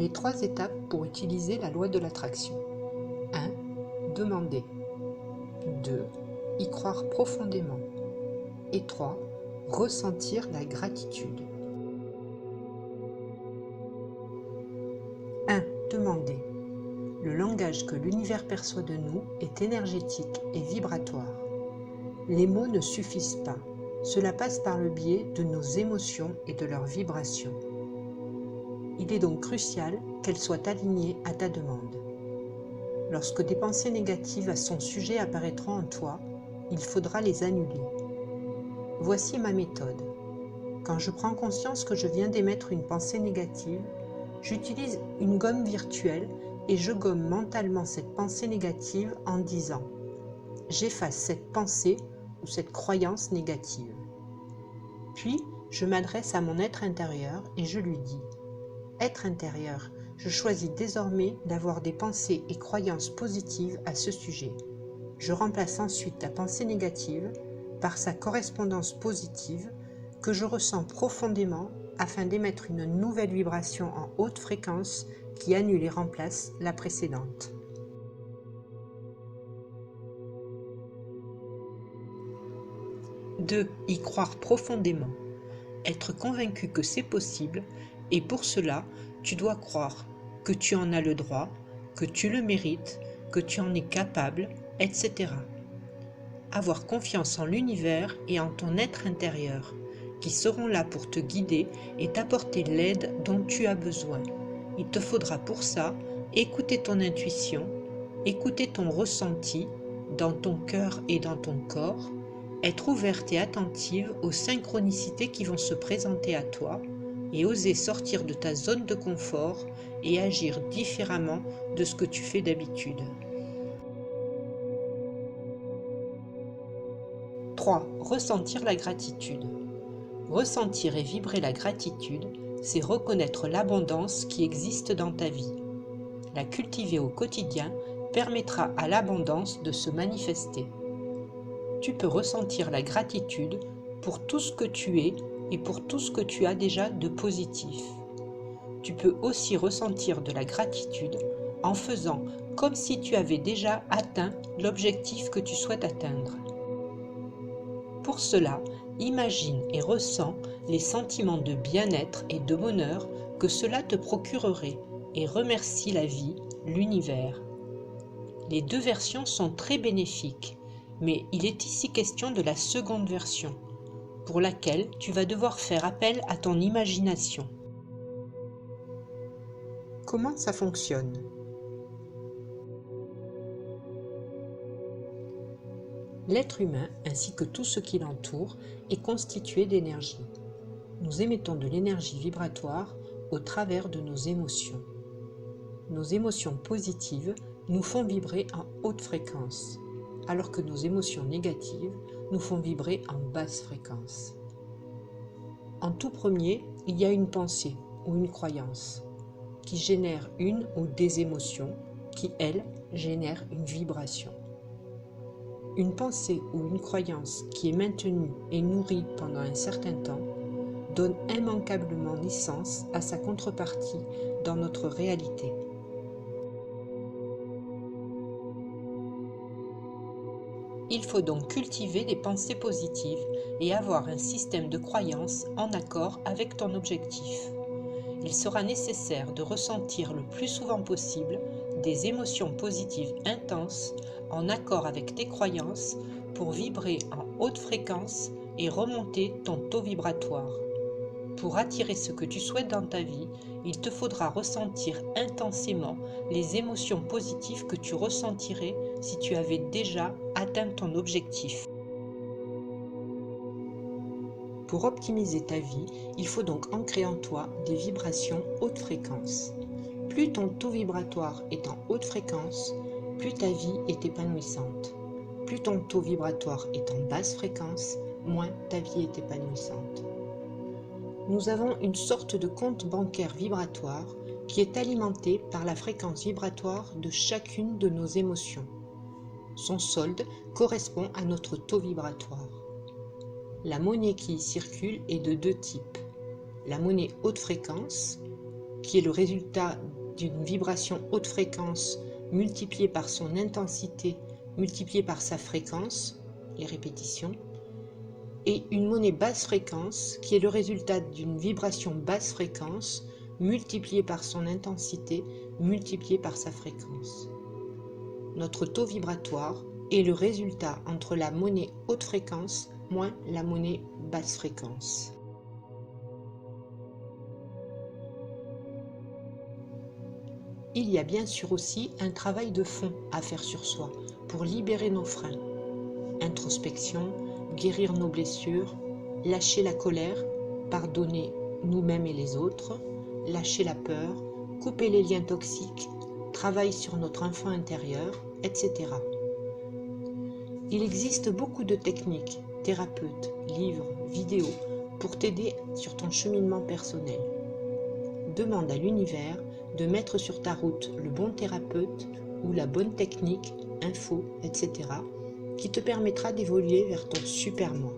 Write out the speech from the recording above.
Les 3 étapes pour utiliser la loi de l'attraction. 1. Demander. 2. Y croire profondément. Et 3. Ressentir la gratitude. 1. Demander. Le langage que l'univers perçoit de nous est énergétique et vibratoire. Les mots ne suffisent pas. Cela passe par le biais de nos émotions et de leurs vibrations. Il est donc crucial qu'elles soient alignées à ta demande. Lorsque des pensées négatives à son sujet apparaîtront en toi, il faudra les annuler. Voici ma méthode. Quand je prends conscience que je viens d'émettre une pensée négative, j'utilise une gomme virtuelle et je gomme mentalement cette pensée négative en disant « J'efface cette pensée ou cette croyance négative ». Puis, je m'adresse à mon être intérieur et je lui dis « Être intérieur, je choisis désormais d'avoir des pensées et croyances positives à ce sujet. Je remplace ensuite la pensée négative par sa correspondance positive que je ressens profondément afin d'émettre une nouvelle vibration en haute fréquence qui annule et remplace la précédente. » 2. Y croire profondément. Être convaincu que c'est possible, et pour cela, tu dois croire que tu en as le droit, que tu le mérites, que tu en es capable, etc. Avoir confiance en l'univers et en ton être intérieur, qui seront là pour te guider et t'apporter l'aide dont tu as besoin. Il te faudra pour ça écouter ton intuition, écouter ton ressenti dans ton cœur et dans ton corps, être ouverte et attentive aux synchronicités qui vont se présenter à toi et oser sortir de ta zone de confort et agir différemment de ce que tu fais d'habitude. 3. Ressentir la gratitude. Ressentir et vibrer la gratitude, c'est reconnaître l'abondance qui existe dans ta vie. La cultiver au quotidien permettra à l'abondance de se manifester. Tu peux ressentir la gratitude pour tout ce que tu es et pour tout ce que tu as déjà de positif. Tu peux aussi ressentir de la gratitude en faisant comme si tu avais déjà atteint l'objectif que tu souhaites atteindre. Pour cela, imagine et ressens les sentiments de bien-être et de bonheur que cela te procurerait et remercie la vie, l'univers. Les 2 versions sont très bénéfiques, mais il est ici question de la seconde version, pour laquelle tu vas devoir faire appel à ton imagination. Comment ça fonctionne ? L'être humain, ainsi que tout ce qui l'entoure, est constitué d'énergie. Nous émettons de l'énergie vibratoire au travers de nos émotions. Nos émotions positives nous font vibrer en haute fréquence, alors que nos émotions négatives nous font vibrer en basse fréquence. En tout premier, il y a une pensée ou une croyance qui génère une ou des émotions qui, elles, génèrent une vibration. Une pensée ou une croyance qui est maintenue et nourrie pendant un certain temps donne immanquablement naissance à sa contrepartie dans notre réalité. Il faut donc cultiver des pensées positives et avoir un système de croyances en accord avec ton objectif. Il sera nécessaire de ressentir le plus souvent possible des émotions positives intenses en accord avec tes croyances pour vibrer en haute fréquence et remonter ton taux vibratoire. Pour attirer ce que tu souhaites dans ta vie, il te faudra ressentir intensément les émotions positives que tu ressentirais si tu avais déjà atteint ton objectif. Pour optimiser ta vie, il faut donc ancrer en toi des vibrations haute fréquence. Plus ton taux vibratoire est en haute fréquence, plus ta vie est épanouissante. Plus ton taux vibratoire est en basse fréquence, moins ta vie est épanouissante. Nous avons une sorte de compte bancaire vibratoire qui est alimenté par la fréquence vibratoire de chacune de nos émotions. Son solde correspond à notre taux vibratoire. La monnaie qui y circule est de 2 types. La monnaie haute fréquence, qui est le résultat d'une vibration haute fréquence multipliée par son intensité, multipliée par sa fréquence, les répétitions, et une monnaie basse fréquence, qui est le résultat d'une vibration basse fréquence multipliée par son intensité, multipliée par sa fréquence. Notre taux vibratoire est le résultat entre la monnaie haute fréquence moins la monnaie basse fréquence. Il y a bien sûr aussi un travail de fond à faire sur soi pour libérer nos freins. Introspection, guérir nos blessures, lâcher la colère, pardonner nous-mêmes et les autres, lâcher la peur, couper les liens toxiques, travail sur notre enfant intérieur, etc. Il existe beaucoup de techniques, thérapeutes, livres, vidéos pour t'aider sur ton cheminement personnel. Demande à l'univers de mettre sur ta route le bon thérapeute ou la bonne technique, info, etc. qui te permettra d'évoluer vers ton super moi.